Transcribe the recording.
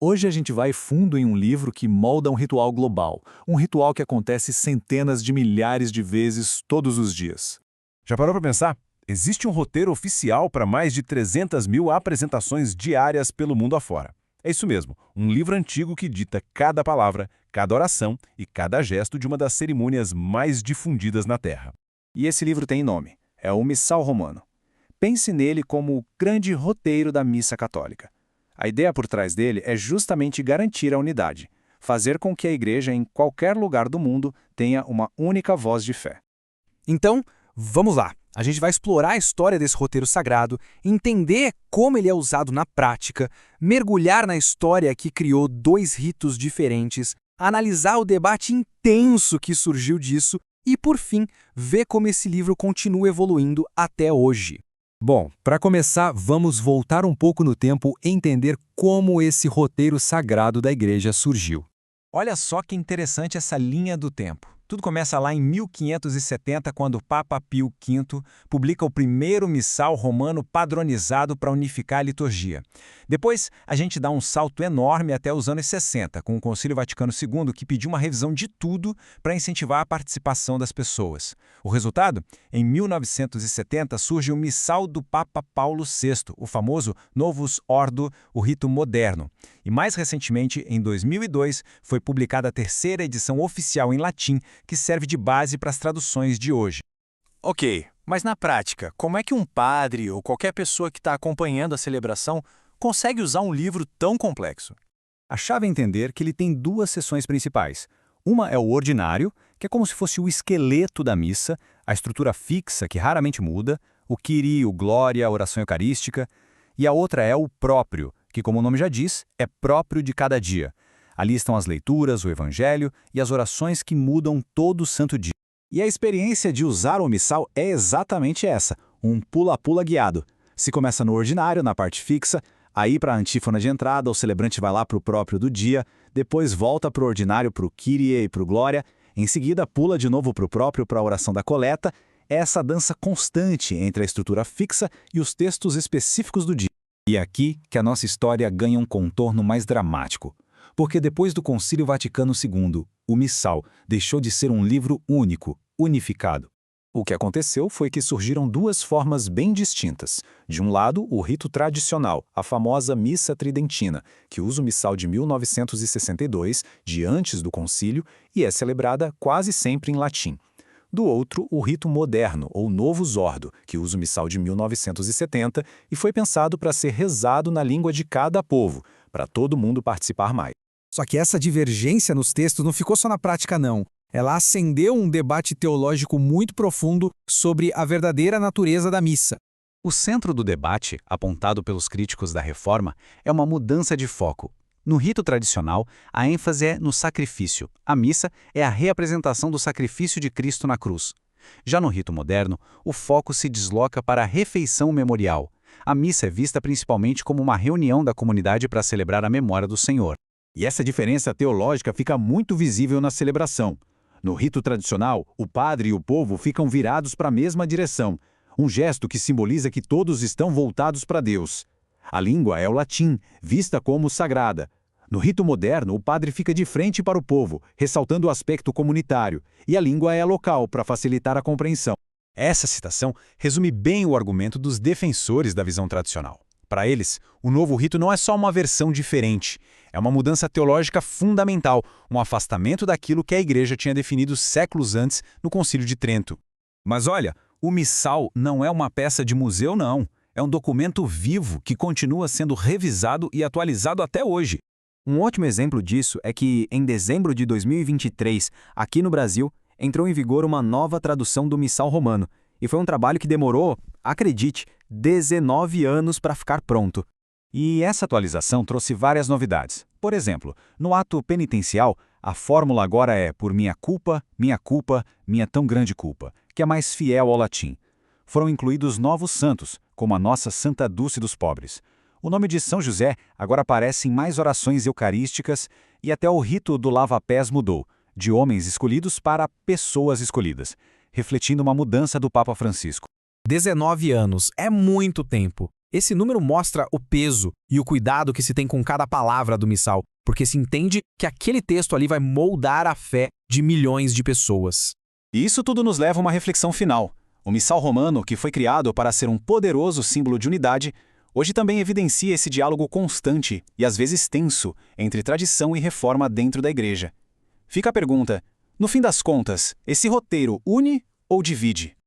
Hoje a gente vai fundo em um livro que molda um ritual global, um ritual que acontece centenas de milhares de vezes todos os dias. Já parou para pensar? Existe um roteiro oficial para mais de 300 mil apresentações diárias pelo mundo afora. É isso mesmo, um livro antigo que dita cada palavra, cada oração e cada gesto de uma das cerimônias mais difundidas na Terra. E esse livro tem nome, é o Missal Romano. Pense nele como o grande roteiro da missa católica. A ideia por trás dele é justamente garantir a unidade, fazer com que a igreja em qualquer lugar do mundo tenha uma única voz de fé. Então, vamos lá. A gente vai explorar a história desse roteiro sagrado, entender como ele é usado na prática, mergulhar na história que criou dois ritos diferentes, analisar o debate intenso que surgiu disso e, por fim, ver como esse livro continua evoluindo até hoje. Bom, para começar, vamos voltar um pouco no tempo e entender como esse roteiro sagrado da igreja surgiu. Olha só que interessante essa linha do tempo. Tudo começa lá em 1570, quando o Papa Pio V publica o primeiro missal romano padronizado para unificar a liturgia. Depois, a gente dá um salto enorme até os anos 60, com o Concílio Vaticano II, que pediu uma revisão de tudo para incentivar a participação das pessoas. O resultado? Em 1970, surge o missal do Papa Paulo VI, o famoso Novus Ordo, o rito moderno. E mais recentemente, em 2002, foi publicada a terceira edição oficial em latim, que serve de base para as traduções de hoje. Ok, mas na prática, como é que um padre ou qualquer pessoa que está acompanhando a celebração consegue usar um livro tão complexo? A chave é entender que ele tem duas seções principais. Uma é o ordinário, que é como se fosse o esqueleto da missa, a estrutura fixa que raramente muda, o Kyrie, o Glória, a oração eucarística. E a outra é o próprio, que, como o nome já diz, é próprio de cada dia. Ali estão as leituras, o evangelho e as orações que mudam todo santo dia. E a experiência de usar o missal é exatamente essa, um pula-pula guiado. Se começa no ordinário, na parte fixa, aí para a antífona de entrada, o celebrante vai lá para o próprio do dia, depois volta para o ordinário, para o Kyrie e para o Glória, em seguida pula de novo para o próprio, para a oração da coleta. É essa dança constante entre a estrutura fixa e os textos específicos do dia. E é aqui que a nossa história ganha um contorno mais dramático. Porque depois do Concílio Vaticano II, o Missal deixou de ser um livro único, unificado. O que aconteceu foi que surgiram duas formas bem distintas. De um lado, o rito tradicional, a famosa Missa Tridentina, que usa o Missal de 1962, de antes do concílio, e é celebrada quase sempre em latim. Do outro, o rito moderno, ou Novus Ordo, que usa o Missal de 1970 e foi pensado para ser rezado na língua de cada povo, para todo mundo participar mais. Só que essa divergência nos textos não ficou só na prática, não. Ela acendeu um debate teológico muito profundo sobre a verdadeira natureza da missa. O centro do debate, apontado pelos críticos da Reforma, é uma mudança de foco. No rito tradicional, a ênfase é no sacrifício. A missa é a reapresentação do sacrifício de Cristo na cruz. Já no rito moderno, o foco se desloca para a refeição memorial. A missa é vista principalmente como uma reunião da comunidade para celebrar a memória do Senhor. E essa diferença teológica fica muito visível na celebração. No rito tradicional, o padre e o povo ficam virados para a mesma direção, um gesto que simboliza que todos estão voltados para Deus. A língua é o latim, vista como sagrada. No rito moderno, o padre fica de frente para o povo, ressaltando o aspecto comunitário, e a língua é local para facilitar a compreensão. Essa citação resume bem o argumento dos defensores da visão tradicional. Para eles, o novo rito não é só uma versão diferente, é uma mudança teológica fundamental, um afastamento daquilo que a Igreja tinha definido séculos antes no Concílio de Trento. Mas olha, o Missal não é uma peça de museu, não. É um documento vivo que continua sendo revisado e atualizado até hoje. Um ótimo exemplo disso é que, em dezembro de 2023, aqui no Brasil, entrou em vigor uma nova tradução do Missal Romano, e foi um trabalho que demorou, acredite, 19 anos para ficar pronto. E essa atualização trouxe várias novidades. Por exemplo, no ato penitencial, a fórmula agora é por minha culpa, minha tão grande culpa, que é mais fiel ao latim. Foram incluídos novos santos, como a nossa Santa Dulce dos Pobres. O nome de São José agora aparece em mais orações eucarísticas e até o rito do lava-pés mudou, de homens escolhidos para pessoas escolhidas, refletindo uma mudança do Papa Francisco. 19 anos é muito tempo. Esse número mostra o peso e o cuidado que se tem com cada palavra do missal, porque se entende que aquele texto ali vai moldar a fé de milhões de pessoas. E isso tudo nos leva a uma reflexão final. O missal romano, que foi criado para ser um poderoso símbolo de unidade, hoje também evidencia esse diálogo constante e às vezes tenso entre tradição e reforma dentro da igreja. Fica a pergunta: no fim das contas, esse roteiro une ou divide?